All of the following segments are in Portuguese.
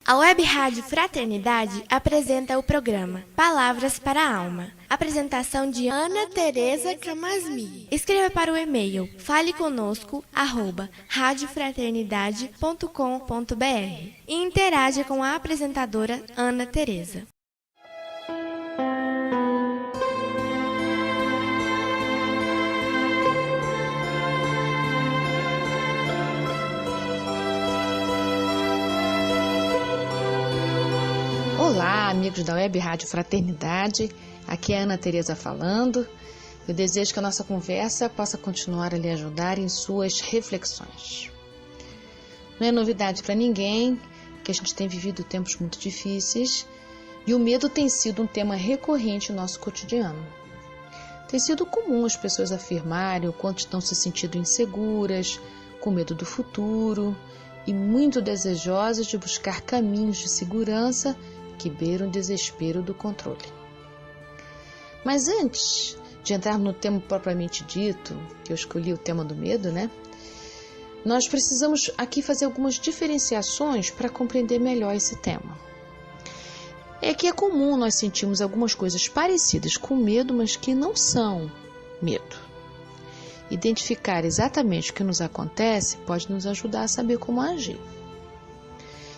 A Web Rádio Fraternidade apresenta o programa Palavras para a Alma. Apresentação de Ana Tereza Camasmi. Escreva para o e-mail faleconosco@radiofraternidade.com.br e interaja com a apresentadora Ana Tereza. Olá, amigos da Web Rádio Fraternidade, aqui é a Ana Tereza falando. Eu desejo que a nossa conversa possa continuar a lhe ajudar em suas reflexões. Não é novidade para ninguém que a gente tem vivido tempos muito difíceis e o medo tem sido um tema recorrente no nosso cotidiano. Tem sido comum as pessoas afirmarem o quanto estão se sentindo inseguras, com medo do futuro e muito desejosas de buscar caminhos de segurança que beiram o desespero do controle. Mas antes de entrar no tema propriamente dito, que eu escolhi o tema do medo, nós precisamos aqui fazer algumas diferenciações para compreender melhor esse tema. É que é comum nós sentirmos algumas coisas parecidas com medo, mas que não são medo. Identificar exatamente o que nos acontece pode nos ajudar a saber como agir.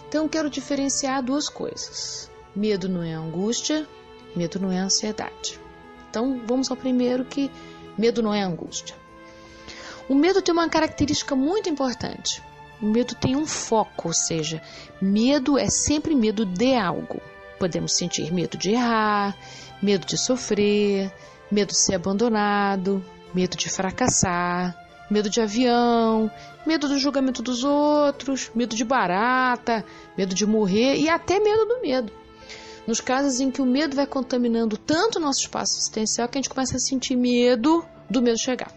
Então, eu quero diferenciar duas coisas. Medo não é angústia, medo não é ansiedade. Então, vamos ao primeiro, que medo não é angústia. O medo tem uma característica muito importante. O medo tem um foco, ou seja, medo é sempre medo de algo. Podemos sentir medo de errar, medo de sofrer, medo de ser abandonado, medo de fracassar, medo de avião, medo do julgamento dos outros, medo de barata, medo de morrer e até medo do medo. Nos casos em que o medo vai contaminando tanto o nosso espaço existencial que a gente começa a sentir medo do medo chegar.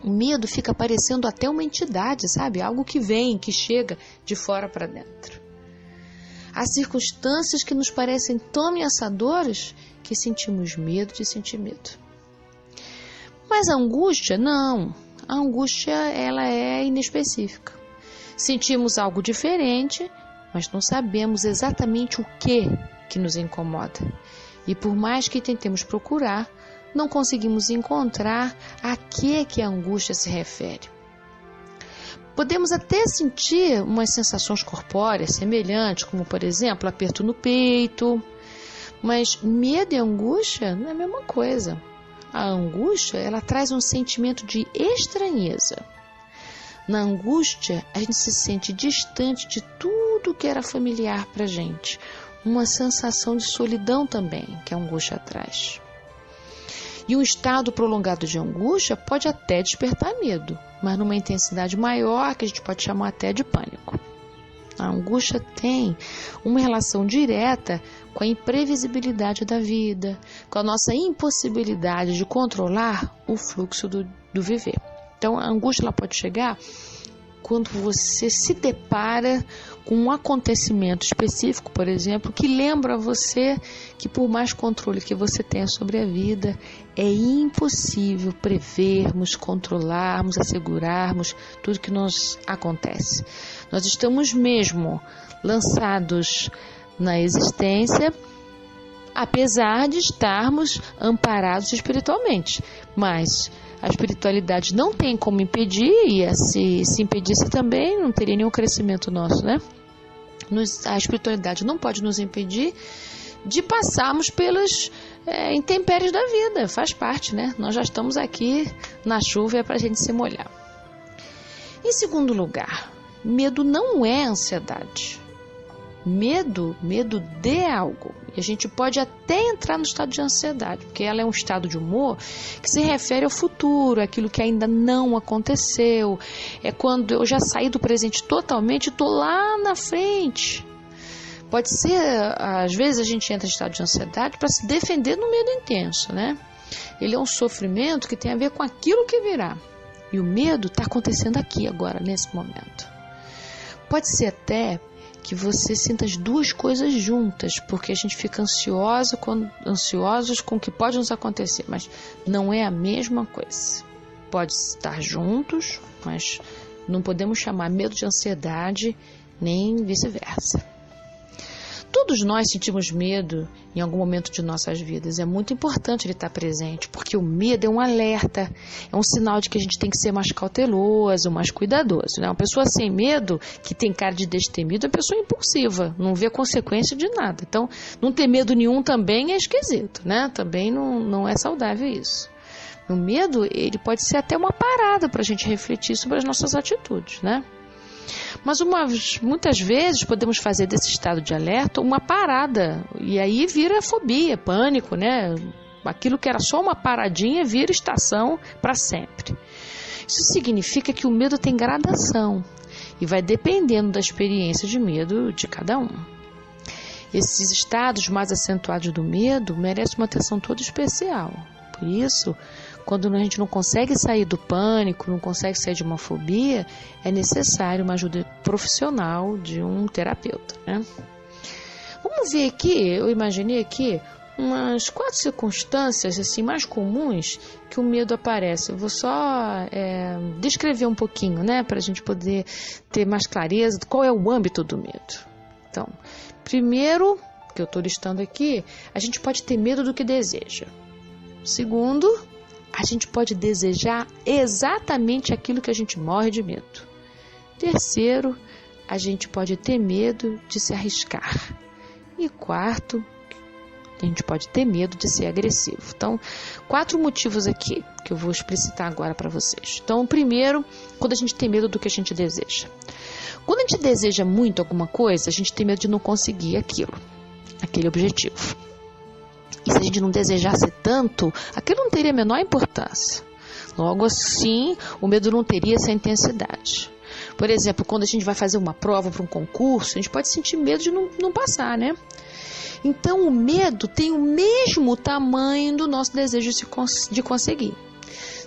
O medo fica parecendo até uma entidade, sabe? Algo que vem, que chega de fora para dentro. Há circunstâncias que nos parecem tão ameaçadoras que sentimos medo de sentir medo. Mas a angústia, não. A angústia, ela é inespecífica. Sentimos algo diferente, mas não sabemos exatamente o que nos incomoda. E por mais que tentemos procurar, não conseguimos encontrar a que a angústia se refere. Podemos até sentir umas sensações corpóreas semelhantes, como, por exemplo, aperto no peito, mas medo e angústia não é a mesma coisa. A angústia, ela traz um sentimento de estranheza. Na angústia, a gente se sente distante de tudo que era familiar para a gente. Uma sensação de solidão também, que a angústia traz. E um estado prolongado de angústia pode até despertar medo, mas numa intensidade maior, que a gente pode chamar até de pânico. A angústia tem uma relação direta com a imprevisibilidade da vida, com a nossa impossibilidade de controlar o fluxo do viver. Então, a angústia ela pode chegar quando você se depara com um acontecimento específico, por exemplo, que lembra a você que por mais controle que você tenha sobre a vida, é impossível prevermos, controlarmos, assegurarmos tudo que nos acontece. Nós estamos mesmo lançados na existência, apesar de estarmos amparados espiritualmente, mas a espiritualidade não tem como impedir, e se impedisse também não teria nenhum crescimento nosso, A espiritualidade não pode nos impedir de passarmos pelas intempéries da vida, faz parte, Nós já estamos aqui na chuva, é para a gente se molhar. Em segundo lugar, medo não é ansiedade. Medo de algo. E a gente pode até entrar no estado de ansiedade, porque ela é um estado de humor que se refere ao futuro, aquilo que ainda não aconteceu. É quando eu já saí do presente totalmente e estou lá na frente. Pode ser, às vezes a gente entra em estado de ansiedade para se defender do medo intenso, Ele é um sofrimento que tem a ver com aquilo que virá. E o medo está acontecendo aqui agora, nesse momento. Pode ser até que você sinta as duas coisas juntas, porque a gente fica ansiosos com o que pode nos acontecer, mas não é a mesma coisa. Pode estar juntos, mas não podemos chamar medo de ansiedade, nem vice-versa. Todos nós sentimos medo em algum momento de nossas vidas. É muito importante ele estar presente, porque o medo é um alerta, é um sinal de que a gente tem que ser mais cauteloso, mais cuidadoso, né? Uma pessoa sem medo, que tem cara de destemido, é uma pessoa impulsiva, não vê consequência de nada. Então, não ter medo nenhum também é esquisito, né? Também não é saudável isso. O medo, ele pode ser até uma parada para a gente refletir sobre as nossas atitudes, né? Mas muitas vezes podemos fazer desse estado de alerta uma parada, e aí vira fobia, pânico, né? Aquilo que era só uma paradinha vira estação para sempre. Isso significa que o medo tem gradação e vai dependendo da experiência de medo de cada um. Esses estados mais acentuados do medo merecem uma atenção toda especial. Por isso, quando a gente não consegue sair do pânico, não consegue sair de uma fobia, é necessário uma ajuda profissional de um terapeuta, né? Vamos ver aqui, eu imaginei aqui umas 4 circunstâncias assim, mais comuns que o medo aparece. Eu vou só descrever um pouquinho, né, para a gente poder ter mais clareza de qual é o âmbito do medo. Então, primeiro, que eu estou listando aqui, a gente pode ter medo do que deseja. Segundo, a gente pode desejar exatamente aquilo que a gente morre de medo. Terceiro, a gente pode ter medo de se arriscar. E quarto, a gente pode ter medo de ser agressivo. Então, 4 motivos aqui que eu vou explicitar agora para vocês. Então, primeiro, quando a gente tem medo do que a gente deseja. Quando a gente deseja muito alguma coisa, a gente tem medo de não conseguir aquele objetivo. E se a gente não desejasse tanto, aquilo não teria a menor importância. Logo assim, o medo não teria essa intensidade. Por exemplo, quando a gente vai fazer uma prova para um concurso, a gente pode sentir medo de não passar, né? Então, o medo tem o mesmo tamanho do nosso desejo de conseguir.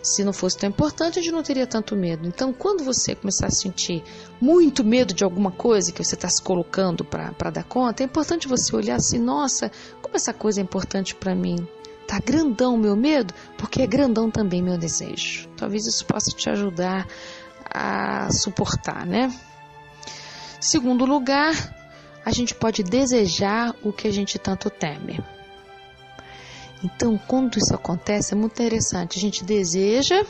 Se não fosse tão importante, a gente não teria tanto medo. Então, quando você começar a sentir muito medo de alguma coisa que você está se colocando para dar conta, é importante você olhar assim, nossa, como essa coisa é importante para mim. Tá grandão o meu medo? Porque é grandão também meu desejo. Talvez isso possa te ajudar a suportar, né? Segundo lugar, a gente pode desejar o que a gente tanto teme. Então, quando isso acontece, é muito interessante. A gente deseja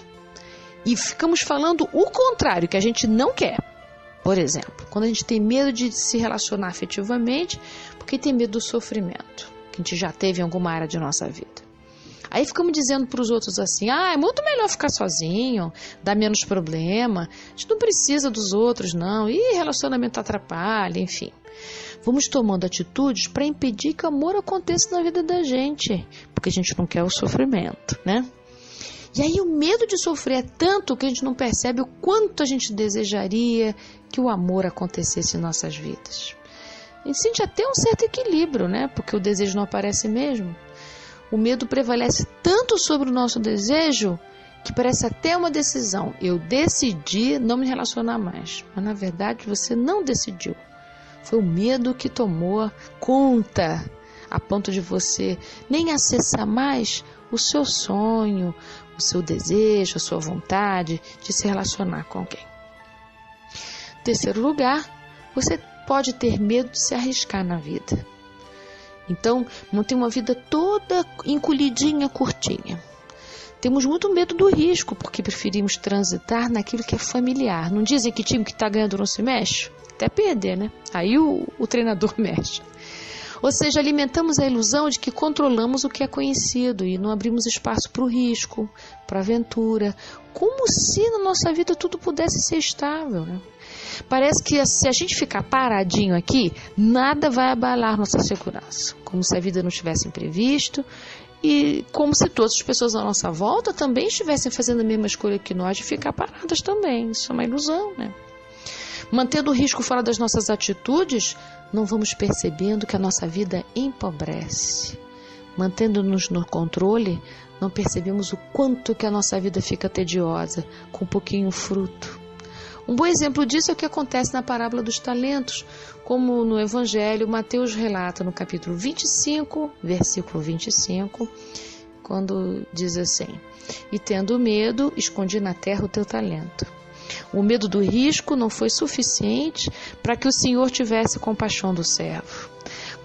e ficamos falando o contrário, que a gente não quer. Por exemplo, quando a gente tem medo de se relacionar afetivamente, porque tem medo do sofrimento, que a gente já teve em alguma área de nossa vida. Aí ficamos dizendo para os outros assim, é muito melhor ficar sozinho, dá menos problema, a gente não precisa dos outros não, relacionamento atrapalha, enfim. Vamos tomando atitudes para impedir que o amor aconteça na vida da gente, porque a gente não quer o sofrimento, né? E aí o medo de sofrer é tanto que a gente não percebe o quanto a gente desejaria que o amor acontecesse em nossas vidas. A gente sente até um certo equilíbrio, né? Porque o desejo não aparece mesmo. O medo prevalece tanto sobre o nosso desejo que parece até uma decisão. Eu decidi não me relacionar mais, mas na verdade você não decidiu. Foi o medo que tomou conta a ponto de você nem acessar mais o seu sonho, o seu desejo, a sua vontade de se relacionar com alguém. Terceiro lugar, você pode ter medo de se arriscar na vida. Então, manter uma vida toda encolhidinha, curtinha. Temos muito medo do risco, porque preferimos transitar naquilo que é familiar. Não dizem que time que está ganhando não se mexe? Até perder, né? Aí o treinador mexe. Ou seja, alimentamos a ilusão de que controlamos o que é conhecido e não abrimos espaço para o risco, para a aventura. Como se na nossa vida tudo pudesse ser estável, né? Parece que se a gente ficar paradinho aqui, nada vai abalar nossa segurança. Como se a vida não tivesse imprevisto e como se todas as pessoas à nossa volta também estivessem fazendo a mesma escolha que nós de ficar paradas também. Isso é uma ilusão, né? Mantendo o risco fora das nossas atitudes, não vamos percebendo que a nossa vida empobrece. Mantendo-nos no controle, não percebemos o quanto que a nossa vida fica tediosa, com pouquinho fruto. Um bom exemplo disso é o que acontece na parábola dos talentos, como no Evangelho, Mateus relata no capítulo 25, versículo 25, quando diz assim: "E tendo medo, escondi na terra o teu talento." O medo do risco não foi suficiente para que o Senhor tivesse compaixão do servo.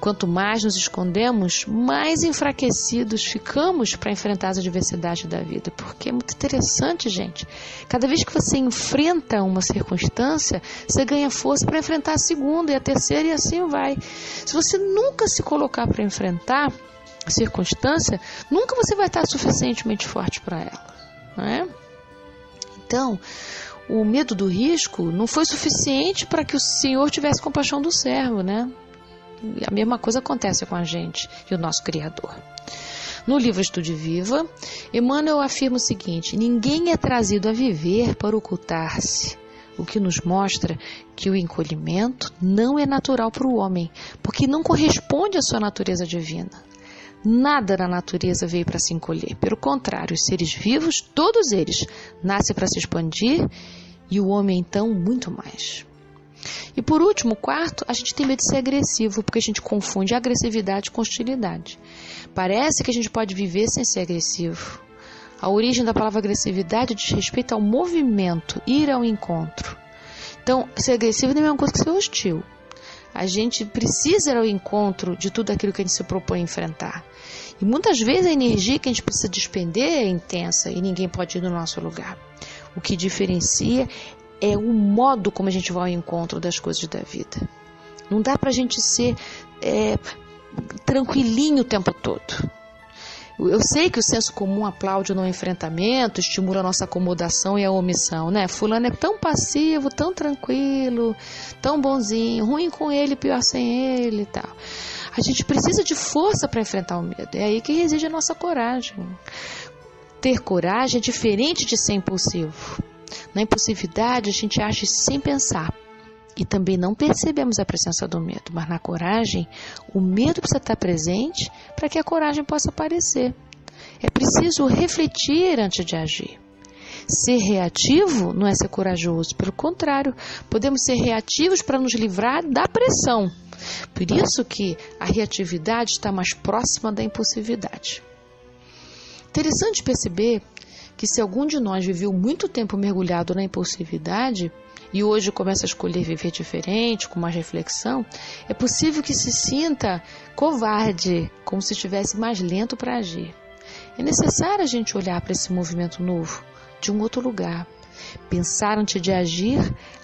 Quanto mais nos escondemos, mais enfraquecidos ficamos para enfrentar as adversidades da vida. Porque é muito interessante, gente. Cada vez que você enfrenta uma circunstância, você ganha força para enfrentar a segunda e a terceira e assim vai. Se você nunca se colocar para enfrentar a circunstância, nunca você vai estar suficientemente forte para ela, não é? Então, o medo do risco não foi suficiente para que o Senhor tivesse compaixão do servo, né? A mesma coisa acontece com a gente e o nosso Criador. No livro Estude Viva, Emmanuel afirma o seguinte: ninguém é trazido a viver para ocultar-se, o que nos mostra que o encolhimento não é natural para o homem, porque não corresponde à sua natureza divina. Nada na natureza veio para se encolher. Pelo contrário, os seres vivos, todos eles, nascem para se expandir e o homem, então, muito mais. E por último, quarto, a gente tem medo de ser agressivo, porque a gente confunde agressividade com hostilidade. Parece que a gente pode viver sem ser agressivo. A origem da palavra agressividade diz respeito ao movimento, ir ao encontro. Então, ser agressivo não é a mesma coisa que ser hostil. A gente precisa ir ao encontro de tudo aquilo que a gente se propõe a enfrentar. E muitas vezes a energia que a gente precisa despender é intensa e ninguém pode ir no nosso lugar. O que diferencia é o modo como a gente vai ao encontro das coisas da vida. Não dá para a gente ser tranquilinho o tempo todo. Eu sei que o senso comum aplaude o não enfrentamento, estimula a nossa acomodação e a omissão, né? Fulano é tão passivo, tão tranquilo, tão bonzinho, ruim com ele, pior sem ele e tal. A gente precisa de força para enfrentar o medo. É aí que reside a nossa coragem. Ter coragem é diferente de ser impulsivo. Na impulsividade, a gente age sem pensar. E também não percebemos a presença do medo. Mas na coragem, o medo precisa estar presente para que a coragem possa aparecer. É preciso refletir antes de agir. Ser reativo não é ser corajoso. Pelo contrário, podemos ser reativos para nos livrar da pressão. Por isso que a reatividade está mais próxima da impulsividade. Interessante perceber que se algum de nós viveu muito tempo mergulhado na impulsividade e hoje começa a escolher viver diferente, com mais reflexão, é possível que se sinta covarde, como se estivesse mais lento para agir. É necessário a gente olhar para esse movimento novo, de um outro lugar. Pensar antes de agir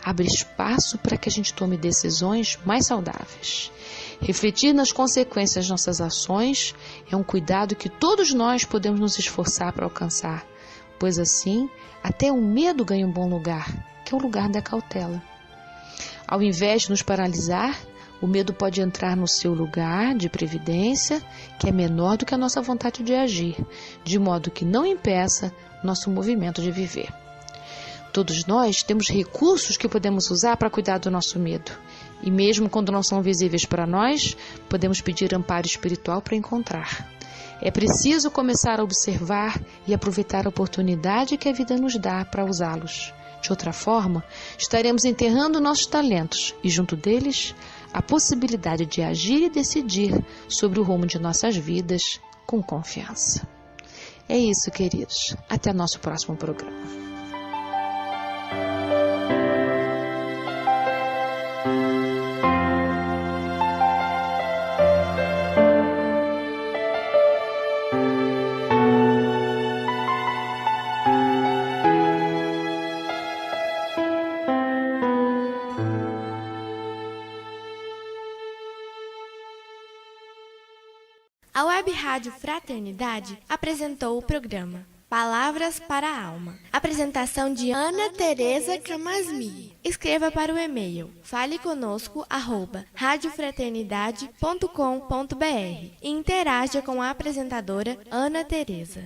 abre espaço para que a gente tome decisões mais saudáveis. Refletir nas consequências das nossas ações é um cuidado que todos nós podemos nos esforçar para alcançar, pois assim até o medo ganha um bom lugar, que é o lugar da cautela. Ao invés de nos paralisar, o medo pode entrar no seu lugar de previdência, que é menor do que a nossa vontade de agir, de modo que não impeça nosso movimento de viver. Todos nós temos recursos que podemos usar para cuidar do nosso medo. E mesmo quando não são visíveis para nós, podemos pedir amparo espiritual para encontrar. É preciso começar a observar e aproveitar a oportunidade que a vida nos dá para usá-los. De outra forma, estaremos enterrando nossos talentos e, junto deles, a possibilidade de agir e decidir sobre o rumo de nossas vidas com confiança. É isso, queridos. Até nosso próximo programa. A Web Rádio Fraternidade apresentou o programa Palavras para a Alma. Apresentação de Ana Tereza Camasmi. Escreva para o e-mail faleconosco@radiofraternidade.com.br e interaja com a apresentadora Ana Tereza.